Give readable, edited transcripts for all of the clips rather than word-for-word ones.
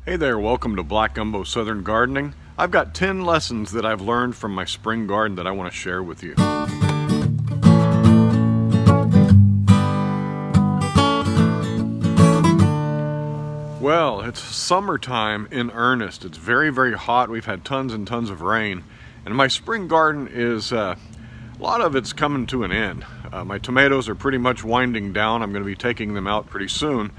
Hey there, welcome to Black Gumbo Southern Gardening. I've got 10 lessons that I've learned from my spring garden that I want to share with you. Well, it's summertime in earnest. It's very, very hot. We've had tons and tons of rain. And my spring garden is, a lot of it's coming to an end. My tomatoes are pretty much winding down. I'm going to be taking them out pretty soon.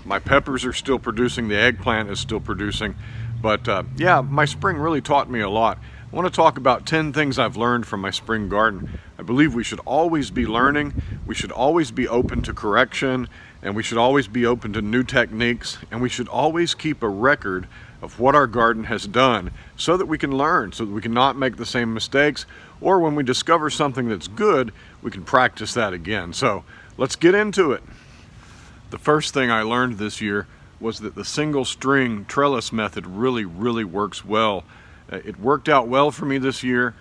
My peppers are still producing. The eggplant is still producing. But yeah, my spring really taught me a lot. I want to talk about 10 things I've learned from my spring garden. I believe we should always be learning, we should always be open to correction, and we should always be open to new techniques, and we should always keep a record of what our garden has done so that we can learn, so that we can not make the same mistakes, or when we discover something that's good, we can practice that again. So let's get into it. The first thing I learned this year was that the single string trellis method really works well. It worked out well for me this year.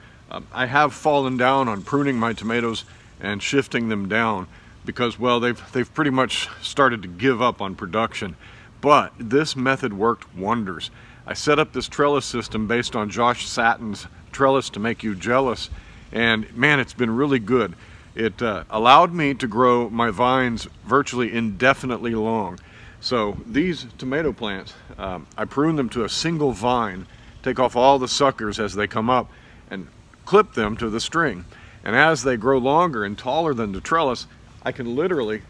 I have fallen down on pruning my tomatoes and shifting them down because, well, they've pretty much started to give up on production. But this method worked wonders. I set up this trellis system based on Josh Sattin's Trellis to Make You Jealous, and man, it's been really good. It allowed me to grow my vines virtually indefinitely long. So these tomato plants, I prune them to a single vine, take off all the suckers as they come up, and clip them to the string. And as they grow longer and taller than the trellis, I can literally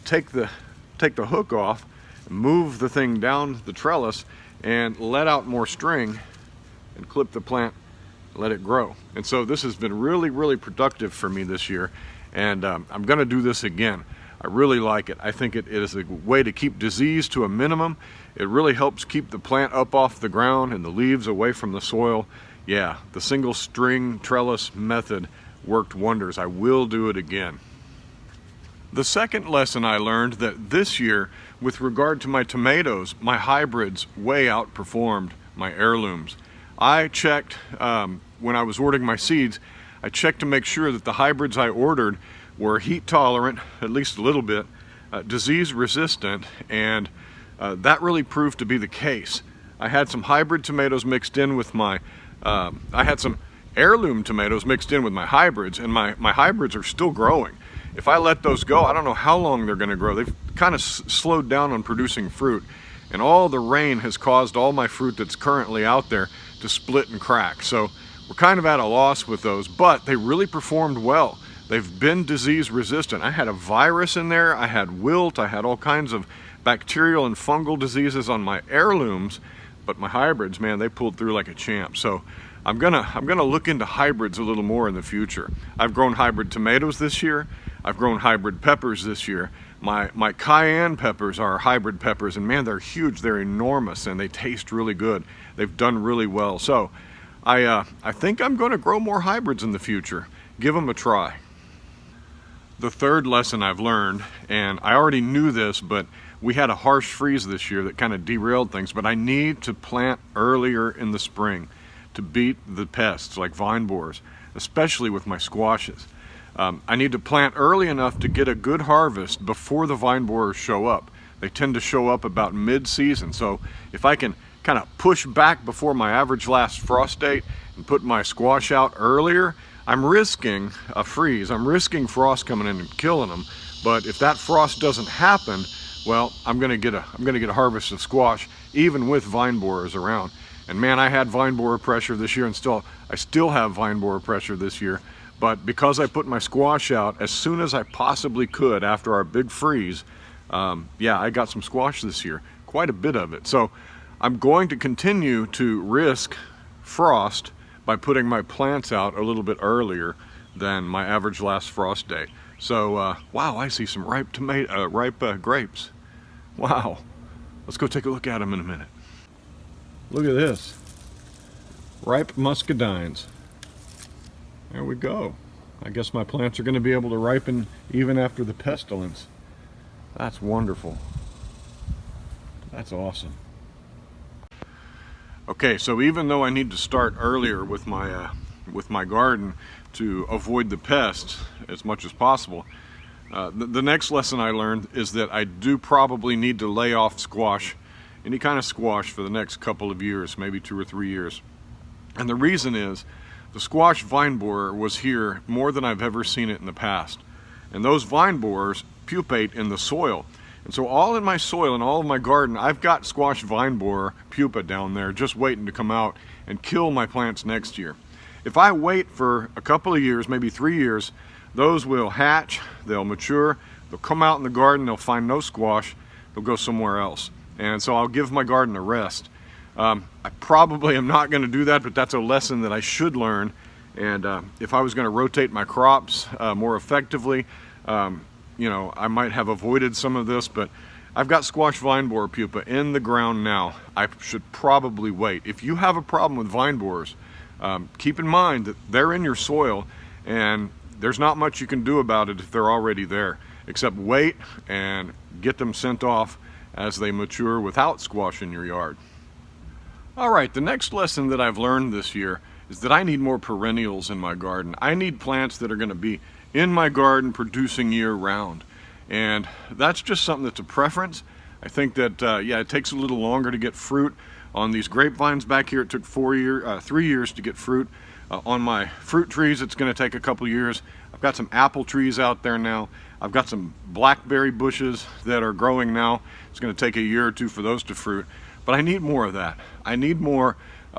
take the hook off, move the thing down the trellis, and let out more string and clip the plant, let it grow. And so this has been really productive for me this year, and I'm going to do this again. I really like it. I think it is a way to keep disease to a minimum. It really helps keep the plant up off the ground and the leaves away from the soil. Yeah, the single string trellis method worked wonders. I will do it again. The second lesson I learned that this year, with regard to my tomatoes, my hybrids way outperformed my heirlooms. I checked, when I was ordering my seeds, I checked to make sure that the hybrids I ordered were heat tolerant, at least a little bit, disease resistant, and that really proved to be the case. I had some hybrid tomatoes mixed in with my, I had some heirloom tomatoes mixed in with my hybrids, and my hybrids are still growing. If I let those go, I don't know how long they're going to grow. They've kind of slowed down on producing fruit, and all the rain has caused all my fruit that's currently out there to split and crack. So we're kind of at a loss with those, but they really performed well. They've been disease resistant. I had a virus in there, I had wilt, I had all kinds of bacterial and fungal diseases on my heirlooms, but my hybrids, man, they pulled through like a champ. So I'm gonna look into hybrids a little more in the future. I've grown hybrid tomatoes this year. I've grown hybrid peppers this year. My cayenne peppers are hybrid peppers, and man, they're huge, they're enormous, and they taste really good. They've done really well. So I think I'm gonna grow more hybrids in the future. Give them a try. The third lesson I've learned, and I already knew this, but we had a harsh freeze this year that kind of derailed things, but I need to plant earlier in the spring to beat the pests like vine borers, especially with my squashes. I need to plant early enough to get a good harvest before the vine borers show up. They tend to show up about mid-season, so if I can kind of push back before my average last frost date and put my squash out earlier, I'm risking a freeze. I'm risking frost coming in and killing them. But if that frost doesn't happen, well, I'm gonna get a harvest of squash even with vine borers around. And man, I had vine borer pressure this year, and I still have vine borer pressure this year. But because I put my squash out as soon as I possibly could after our big freeze, yeah, I got some squash this year, quite a bit of it. So I'm going to continue to risk frost by putting my plants out a little bit earlier than my average last frost date. So, wow, I see some ripe grapes. Wow, let's go take a look at them in a minute. Look at this, ripe muscadines. There we go. I guess my plants are going to be able to ripen even after the pestilence. That's wonderful. That's awesome. Okay, so even though I need to start earlier with my garden to avoid the pests as much as possible, the next lesson I learned is that I do probably need to lay off squash any kind of squash for the next couple of years, maybe 2 or 3 years. And the reason is the squash vine borer was here more than I've ever seen it in the past. And those vine borers pupate in the soil. And so all in my soil and all of my garden, I've got squash vine borer pupa down there just waiting to come out and kill my plants next year. If I wait for a couple of years, maybe 3 years, those will hatch, they'll mature, they'll come out in the garden, they'll find no squash, they'll go somewhere else. And so I'll give my garden a rest. I probably am not going to do that, but that's a lesson that I should learn. And if I was going to rotate my crops more effectively, you know, I might have avoided some of this, but I've got squash vine borer pupa in the ground now. I should probably wait. If you have a problem with vine borers, keep in mind that they're in your soil and there's not much you can do about it if they're already there, except wait and get them sent off as they mature without squash in your yard. All right, the next lesson that I've learned this year is that I need more perennials in my garden. I need plants that are going to be in my garden producing year-round, and that's just something that's a preference. I think that yeah, it takes a little longer to get fruit on these grapevines back here. It took 3 years to get fruit. On my fruit trees, it's going to take a couple years. I've got some apple trees out there now. I've got some blackberry bushes that are growing now. It's going to take a year or two for those to fruit, but I need more of that. I need more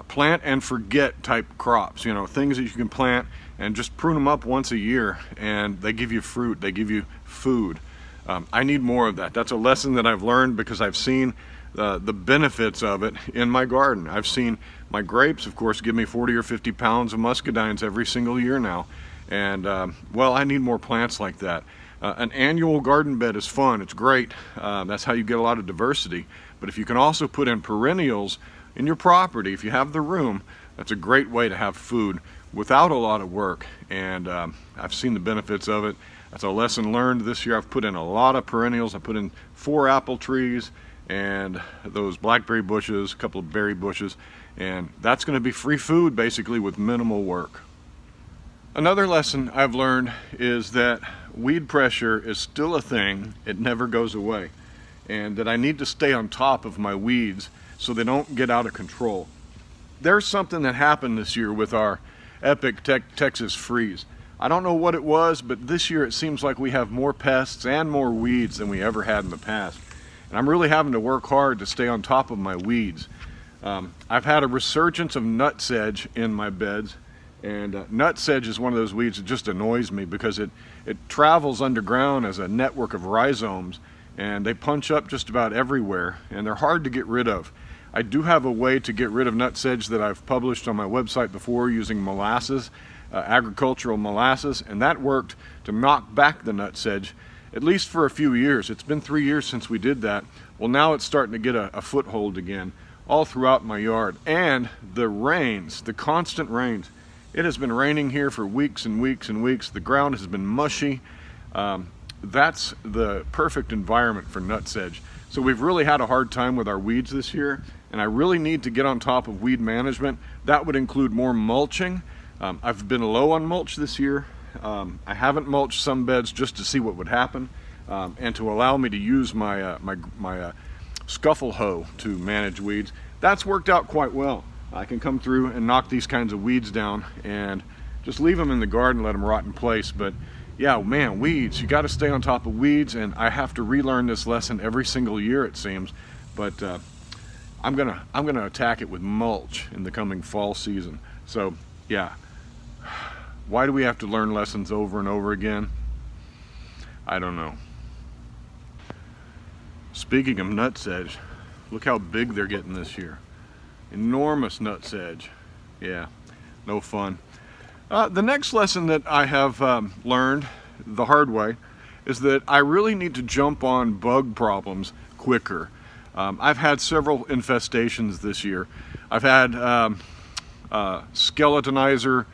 plant and forget type crops, you know, things that you can plant and just prune them up once a year and they give you fruit, they give you food. I need more of that. That's a lesson that I've learned because I've seen the benefits of it in my garden. I've seen my grapes, of course, give me 40 or 50 pounds of muscadines every single year now. And well, I need more plants like that. An annual garden bed is fun, it's great. That's how you get a lot of diversity. But if you can also put in perennials in your property, if you have the room, that's a great way to have food without a lot of work. And I've seen the benefits of it. That's a lesson learned this year. I've put in a lot of perennials. I put in 4 apple trees and those blackberry bushes, a couple of berry bushes, and that's going to be free food basically with minimal work. Another lesson I've learned is that weed pressure is still a thing. It never goes away, and that I need to stay on top of my weeds so they don't get out of control. There's something that happened this year with our epic Texas freeze. I don't know what it was, but this year it seems like we have more pests and more weeds than we ever had in the past. And I'm really having to work hard to stay on top of my weeds. I've had a resurgence of nutsedge in my beds, and nutsedge is one of those weeds that just annoys me because it travels underground as a network of rhizomes, and they punch up just about everywhere, and they're hard to get rid of. I do have a way to get rid of nutsedge that I've published on my website before using molasses, agricultural molasses, and that worked to knock back the nutsedge, at least for a few years. It's been 3 years since we did that. Well, now it's starting to get a foothold again all throughout my yard. And the rains, the constant rains, it has been raining here for weeks and weeks and weeks. The ground has been mushy. That's the perfect environment for nutsedge. So we've really had a hard time with our weeds this year, and I really need to get on top of weed management. That would include more mulching. I've been low on mulch this year. I haven't mulched some beds just to see what would happen, and to allow me to use my scuffle hoe to manage weeds. That's worked out quite well. I can come through and knock these kinds of weeds down and just leave them in the garden, let them rot in place. But yeah, man, weeds, you got to stay on top of weeds, and I have to relearn this lesson every single year, it seems. But I'm gonna attack it with mulch in the coming fall season. So yeah, why do we have to learn lessons over and over again? I don't know. Speaking of nutsedge, look how big they're getting this year. Enormous nutsedge. Yeah, no fun. The next lesson that I have learned the hard way is that I really need to jump on bug problems quicker. I've had several infestations this year. I've had skeletonizer.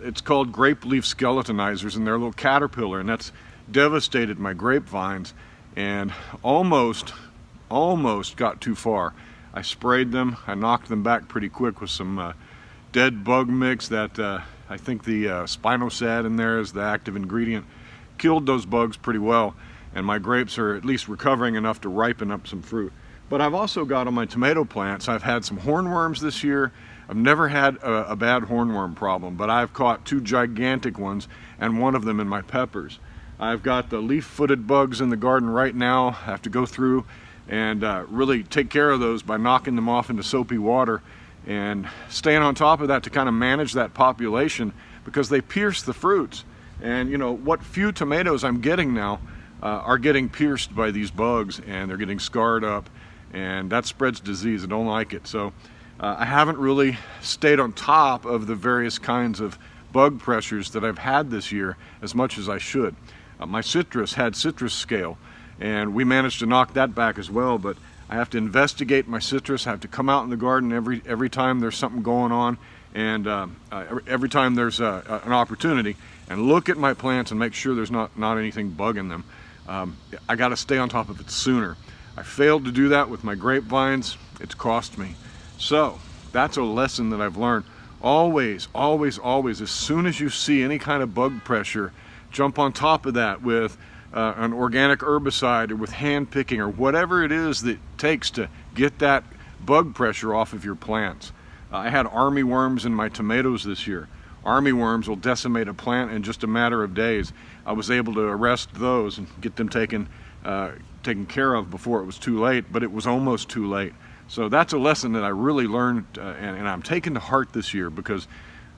It's called grape leaf skeletonizers, and they're a little caterpillar, and that's devastated my grapevines and almost got too far. I sprayed them. I knocked them back pretty quick with some dead bug mix that I think the spinosad in there is the active ingredient. Killed those bugs pretty well, and my grapes are at least recovering enough to ripen up some fruit. But I've also got on my tomato plants, I've had some hornworms this year. I've never had a bad hornworm problem, but I've caught 2 gigantic ones, and one of them in my peppers. I've got the leaf-footed bugs in the garden right now. I have to go through and really take care of those by knocking them off into soapy water and staying on top of that to kind of manage that population, because they pierce the fruits. And you know, what few tomatoes I'm getting now are getting pierced by these bugs, and they're getting scarred up, and that spreads disease. I don't like it. So I haven't really stayed on top of the various kinds of bug pressures that I've had this year as much as I should. My citrus had citrus scale, and we managed to knock that back as well, but I have to investigate my citrus. I have to come out in the garden every time there's something going on, and every time there's an opportunity, and look at my plants and make sure there's not anything bugging them. I got to stay on top of it sooner. I failed to do that with my grapevines. It's cost me. So that's a lesson that I've learned. Always, always, always, as soon as you see any kind of bug pressure, jump on top of that with an organic herbicide, or with hand picking, or whatever it is that it takes to get that bug pressure off of your plants. I had army worms in my tomatoes this year. Army worms will decimate a plant in just a matter of days. I was able to arrest those and get them taken care of before it was too late, but it was almost too late. So that's a lesson that I really learned, and I'm taking to heart this year, because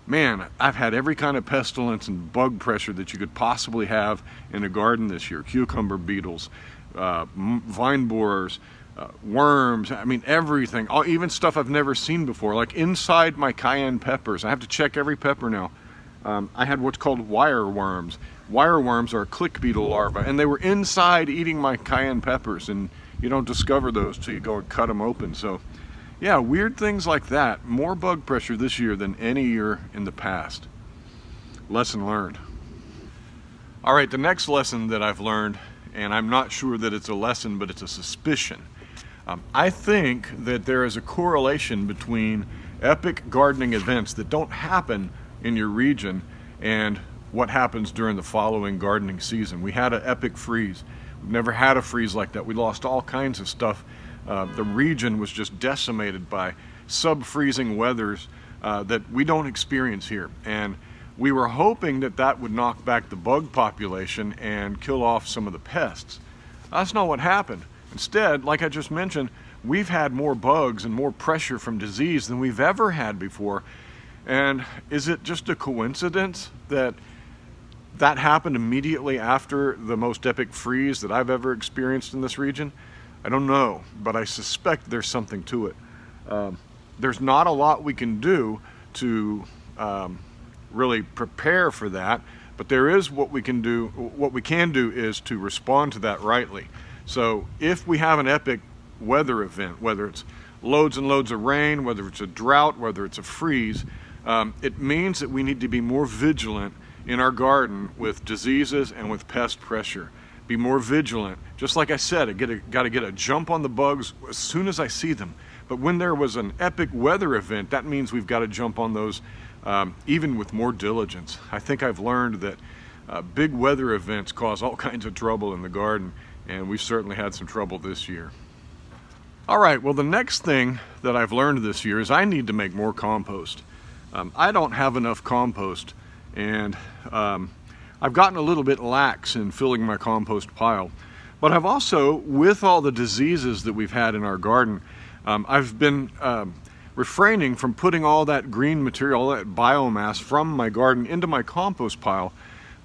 man, I've had every kind of pestilence and bug pressure that you could possibly have in a garden this year. Cucumber beetles, vine borers, worms, I mean everything, even stuff I've never seen before, like inside my cayenne peppers. I have to check every pepper now. I had what's called wire worms. Wire worms are a click beetle larva, and they were inside eating my cayenne peppers, and you don't discover those till you go and cut them open. So yeah, weird things like that. More bug pressure this year than any year in the past. Lesson learned. All right, the next lesson that I've learned, and I'm not sure that it's a lesson, but it's a suspicion. I think that there is a correlation between epic gardening events that don't happen in your region and what happens during the following gardening season. We had an epic freeze. We've never had a freeze like that. We lost all kinds of stuff. The region was just decimated by sub-freezing weathers that we don't experience here. And we were hoping that that would knock back the bug population and kill off some of the pests. That's not what happened. Instead, like I just mentioned, we've had more bugs and more pressure from disease than we've ever had before. And is it just a coincidence that that happened immediately after the most epic freeze that I've ever experienced in this region? I don't know, but I suspect there's something to it. There's not a lot we can do to really prepare for that, but there is what we can do. What we can do is to respond to that rightly. So if we have an epic weather event, whether it's loads and loads of rain, whether it's a drought, whether it's a freeze, it means that we need to be more vigilant in our garden with diseases and with pest pressure. Be more vigilant. Just like I said, I got to get a jump on the bugs as soon as I see them. But when there was an epic weather event, that means we've got to jump on those even with more diligence. I think I've learned that big weather events cause all kinds of trouble in the garden, and we've certainly had some trouble this year. All right, well, the next thing that I've learned this year is I need to make more compost. I don't have enough compost, and I've gotten a little bit lax in filling my compost pile. But I've also, with all the diseases that we've had in our garden, I've been refraining from putting all that green material, all that biomass from my garden into my compost pile,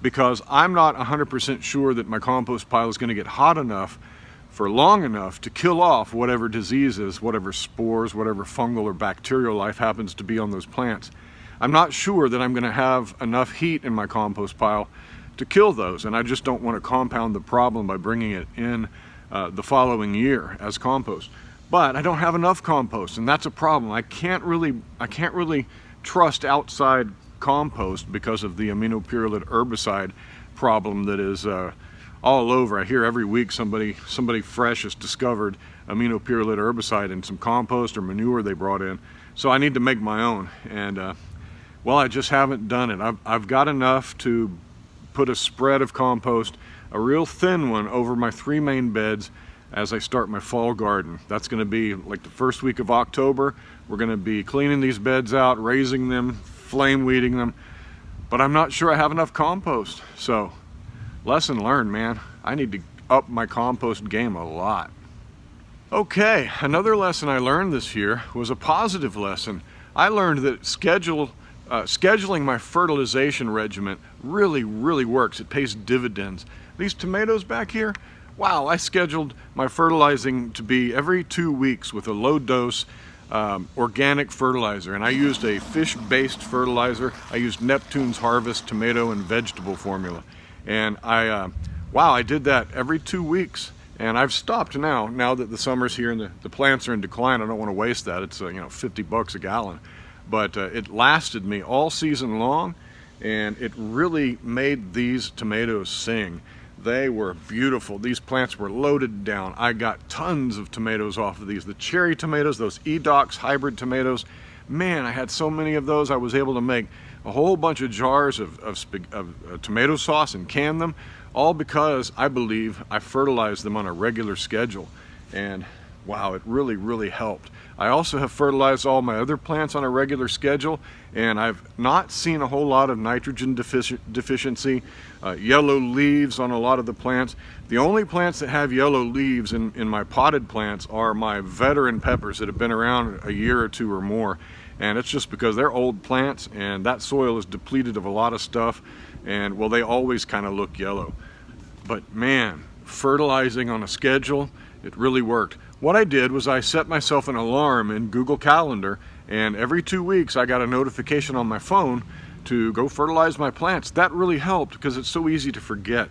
because I'm not 100% sure that my compost pile is going to get hot enough for long enough to kill off whatever diseases, whatever spores, whatever fungal or bacterial life happens to be on those plants. I'm not sure that I'm going to have enough heat in my compost pile to kill those, and I just don't want to compound the problem by bringing it in the following year as compost. But I don't have enough compost, and that's a problem. I can't really trust outside compost because of the aminopyrrolate herbicide problem that is all over. I hear every week somebody fresh has discovered aminopyrrolate herbicide in some compost or manure they brought in. So I need to make my own, and well, I just haven't done it. I've got enough to put a spread of compost, a real thin one, over my 3 main beds, as I start my fall garden. That's going to be like the first week of October. We're going to be cleaning these beds out, raising them, flame weeding them, but I'm not sure I have enough compost. So lesson learned, man. I need to up my compost game a lot. Okay, another lesson I learned this year was a positive lesson. I learned that scheduling my fertilization regimen really works. It pays dividends. These tomatoes back here, wow, I scheduled my fertilizing to be every 2 weeks with a low dose organic fertilizer, and I used a fish-based fertilizer. I used Neptune's Harvest tomato and vegetable formula, and wow, I did that every 2 weeks, and I've stopped now that the summer's here and the plants are in decline. I don't want to waste that. It's $50 a gallon, but it lasted me all season long, and it really made these tomatoes sing. They were beautiful. These plants were loaded down. I got tons of tomatoes off of these. The cherry tomatoes, those Edox hybrid tomatoes, man, I had so many of those. I was able to make a whole bunch of jars of tomato sauce and can them, all because I believe I fertilized them on a regular schedule. And wow, it really helped. I also have fertilized all my other plants on a regular schedule, and I've not seen a whole lot of nitrogen deficiency, yellow leaves on a lot of the plants. The only plants that have yellow leaves in my potted plants are my veteran peppers that have been around a year or two or more. And it's just because they're old plants and that soil is depleted of a lot of stuff, and well, they always kind of look yellow. But man, fertilizing on a schedule, it really worked. What I did was I set myself an alarm in Google Calendar, and every 2 weeks I got a notification on my phone to go fertilize my plants. That really helped because it's so easy to forget.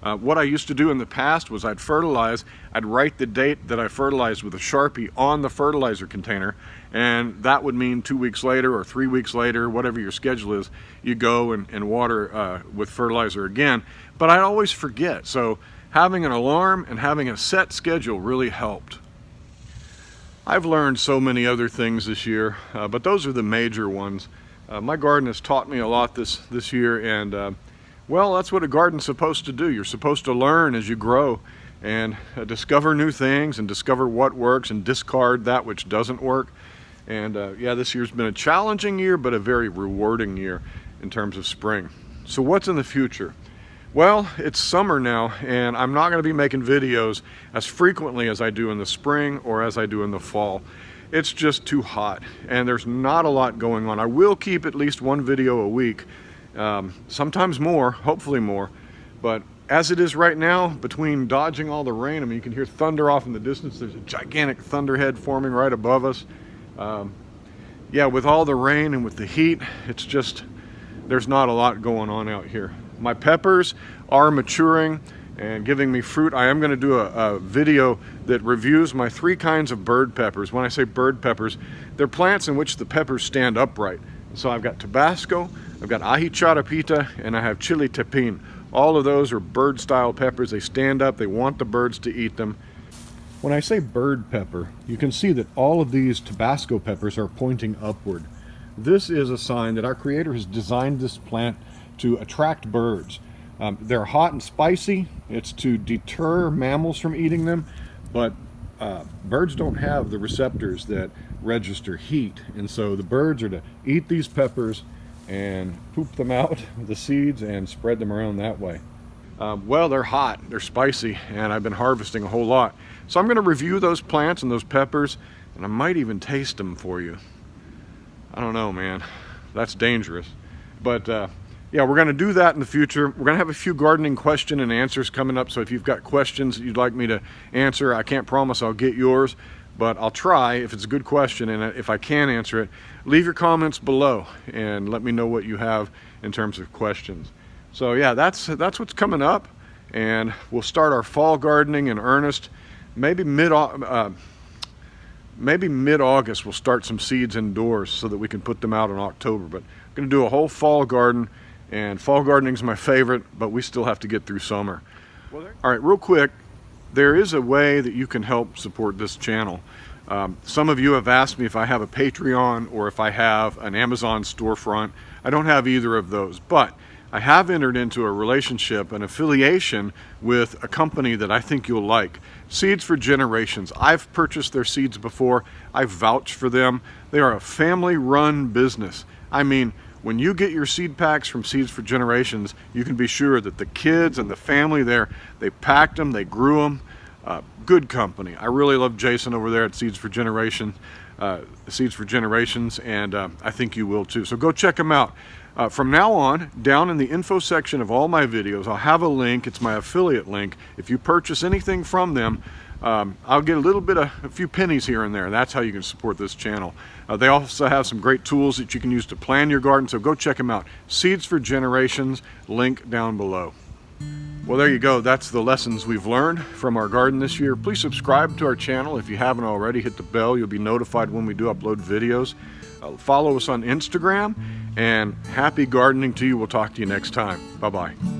What I used to do in the past was I'd fertilize, I'd write the date that I fertilized with a Sharpie on the fertilizer container, and that would mean 2 weeks later or 3 weeks later, whatever your schedule is, you go and water with fertilizer again. But I'd always forget, so having an alarm and having a set schedule really helped. I've learned so many other things this year, but those are the major ones. My garden has taught me a lot this year, and well, that's what a garden's supposed to do. You're supposed to learn as you grow and discover new things and discover what works and discard that which doesn't work. And yeah, this year's been a challenging year, but a very rewarding year in terms of spring. So what's in the future? Well, it's summer now, and I'm not going to be making videos as frequently as I do in the spring or as I do in the fall. It's just too hot, and there's not a lot going on. I will keep at least one video a week, sometimes more, hopefully more, but as it is right now, between dodging all the rain, I mean, you can hear thunder off in the distance. There's a gigantic thunderhead forming right above us. Yeah, with all the rain and with the heat, it's just, there's not a lot going on out here. My peppers are maturing and giving me fruit. I am going to do a video that reviews my 3 kinds of bird peppers. When I say bird peppers, they're plants in which the peppers stand upright. So I've got Tabasco, I've got ají charapita, and I have chili tepin. All of those are bird-style peppers. They stand up, they want the birds to eat them. When I say bird pepper, you can see that all of these Tabasco peppers are pointing upward. This is a sign that our Creator has designed this plant to attract birds. They're hot and spicy. It's to deter mammals from eating them, but birds don't have the receptors that register heat, and so the birds are to eat these peppers and poop them out, the seeds, and spread them around that way. Well, they're hot, they're spicy, and I've been harvesting a whole lot. So I'm going to review those plants and those peppers, and I might even taste them for you. I don't know, man. That's dangerous. But yeah, we're going to do that in the future. We're going to have a few gardening question and answers coming up, so if you've got questions that you'd like me to answer, I can't promise I'll get yours, but I'll try if it's a good question, and if I can answer it, leave your comments below and let me know what you have in terms of questions. So yeah, that's what's coming up, and we'll start our fall gardening in earnest. Maybe mid-August we'll start some seeds indoors so that we can put them out in October, but I'm going to do a whole fall garden. And fall gardening is my favorite, but we still have to get through summer. All right, real quick, there is a way that you can help support this channel. Some of you have asked me if I have a Patreon or if I have an Amazon storefront. I don't have either of those, but I have entered into a relationship, an affiliation with a company that I think you'll like. Seeds for Generations. I've purchased their seeds before. I vouch for them. They are a family-run business. I mean, when you get your seed packs from Seeds for Generations, you can be sure that the kids and the family there, they packed them, they grew them. Good company. I really love Jason over there at Seeds for Generations, and I think you will too. So go check them out. From now on, down in the info section of all my videos, I'll have a link. It's my affiliate link. If you purchase anything from them, I'll get a few pennies here and there. That's how you can support this channel. They also have some great tools that you can use to plan your garden, so go check them out. Seeds for Generations, link down below. Well, there you go. That's the lessons we've learned from our garden this year. Please subscribe to our channel if you haven't already. Hit the bell. You'll be notified when we do upload videos. Follow us on Instagram, and happy gardening to you. We'll talk to you next time. Bye-bye.